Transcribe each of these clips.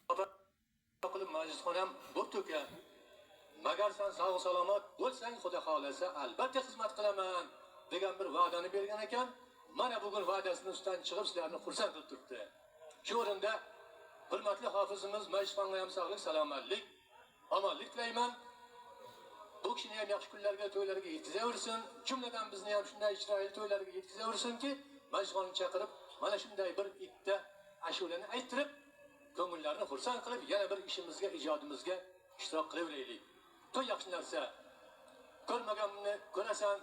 qilib majlisxonam bo'pti uka. Magar sen sog' salomat bo'lsang, Xudo xolasa albatta xizmat qilaman degan bir va'dani bergan ekan. Mana bugun va'dasini ustidan chiqib sizlarni xursand qilib turibdi. Shu o'rinda hurmatli hofizimiz majlisxonga ham sog'lik, salomatlik, omonlik tilayman. Bu kishini ham yaxshi kunlarga, to'ylarga yetkazaversin. Jumladan bizni ham shunday ijroiy to'ylarga yetkazaversinki, majlisxonni chaqirib mana shunday bir ikkita ashulani ayttirib, ko'ngillarni xursand qilib, yana bir ishimizga, ijodimizga ishtirok qilaveraylik. To'y yaxshi narsa. Ko'rmaganni ko'rasan,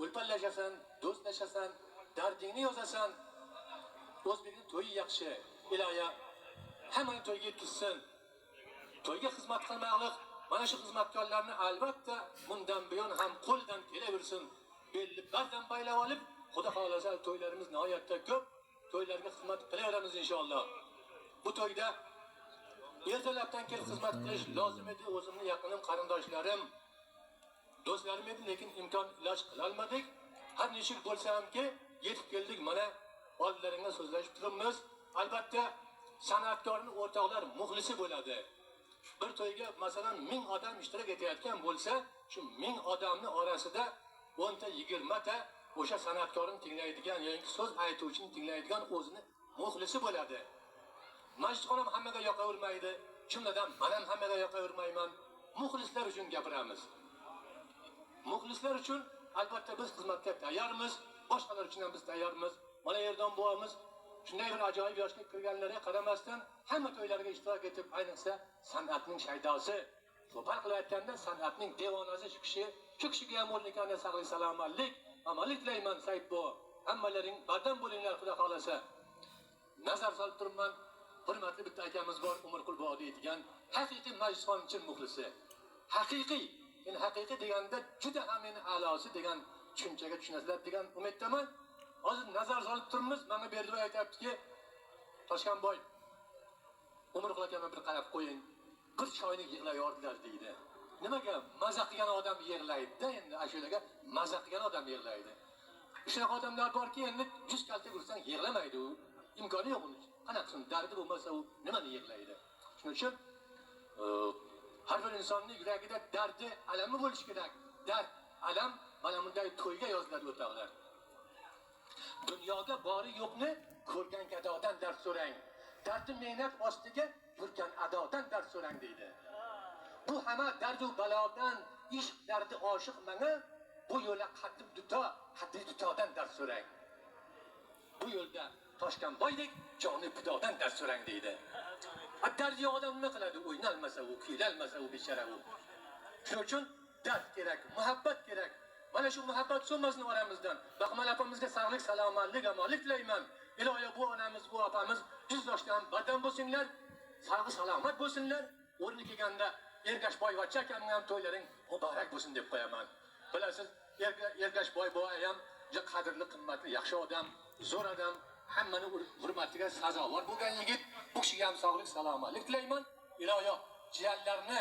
o'lpanlashasan, do'stlashasan, dardingni yozasan. O'zbekning to'yi yaxshi. Iloya hammani to'yga yetkazsin. To'yga xizmat qilmoqlik, mana shu xizmatkorlarni albatta bundan buyon ham qo'ldan kelaversin. Belli bazdan baylab olib, Xudo xolasa to'ylarimiz nihoyatda ko'p. To'ylarga xizmat qilaveramiz inshaalloh. Bu to'yda ertalabdan kelib xizmat qilish lozim edi. O'zimni yaqinim, qarindoshlarim, do'stlarim edi, lekin imkon iloj qila olmadik. Har nechuk bo'lsa hamki yetib keldik. Mana oldlaringga so'zlashib turibmiz. Albatta san'atkorning o'rtoqlar muxlisi bo'ladi. Bir to'yga masalan 1000 odam ishtirok etayotgan bo'lsa, shu 1000 odamning orasida 10 ta 20 ta o'sha san'atkorni tinglaydigan yoki so'z aytuvchini tinglaydigan o'zini muxlisi bo'ladi. Majlisxon ham hammaga yoqavermaydi. Jumladan men ham hammaga yoqavermayman. Muxlislar uchun gapiramiz. Muxlislar uchun albatta biz xizmatga tayyormiz. Boshqalar uchun ham biz tayyormiz. Mana Erdon buvomiz shunday bir ajoyib yoshga kirganlarga qaramasdan hamma to'ylarga ishtirok etib, ayniqsa san'atning shaydosi, so'par qilayotganda san'atning devonasi shu kishiga ham o'rnikani sog'lik, salomatlik, omonlik tilayman Said bu. Hammalaring bardam bo'linglar Xudo xolasa. Nazar solib turibman. Hurmatli bitta akamiz bor, Umrqul Bodiy degan haqiqiy majlisxonchi muxlisi. Haqiqiy, ya'ni haqiqiy deganda juda ham meni a'losi degan tushunchaga tushunasizlar degan umiddaman. Hozir nazar solib turibmiz. Menga Berdiboy aytibdiki, Toshkanboy, Umrqul akamga bir qarab qo'ying. Bir choyni yig'layordilar deydi. Nimaga maza qilgan odam yig'laydi-da, endi ashulaga maza qilgan odam yig'laydi. Shunaqa odamlar borki, endi 100 kalta ursang yig'lamaydi u. Imkoni yo'q uning. Qanaqasin dardi bo'lmasa u nimani yig'laydi? Shuning uchun har bir insonning yuragida dardi, alami bo'lishi kerak. Dard, alam mana bunday to'yga yoziladi o'rtoqlar. Dunyoga bori yo'qni ko'rgan gadodan dard so'rang. Dardi mehnat ostiga yurgan adodan dard so'rang deydi. Bu hamma dardu balodan, ishq dardi oshiq menga, bu yo'lda qaddi dutodan dard so'rang. Bu yo'lda Toshkanboydek joni fidodan dard so'rang deydi. Dardi odam nima qiladi? O'ynalmasa u, kuylalmasa u bechara u. Shuning uchun dard kerak, muhabbat kerak. Mana shu muhabbat so'masin oramizdan. Baxmal opamizga sog'lik, salomatlik, omonlik tilayman. Iloyo bu onamiz, bu opamiz 100 yoshdan badam bo'lsinlar, sog'lik, salomat bo'lsinlar. O'rni kelganda Ergashboyvachcha akamning ham to'ylaring muborak bo'lsin deb qo'yaman. Bilasiz, Ergashboy boy ham juda qadrli, qimmatli, yaxshi odam, zo'r odam, hammaning hurmatiga sazovor bo'lgan yigit. Bu kishiga ham sog'lik, salomatlik tilayman. Iloyo jiyanlarni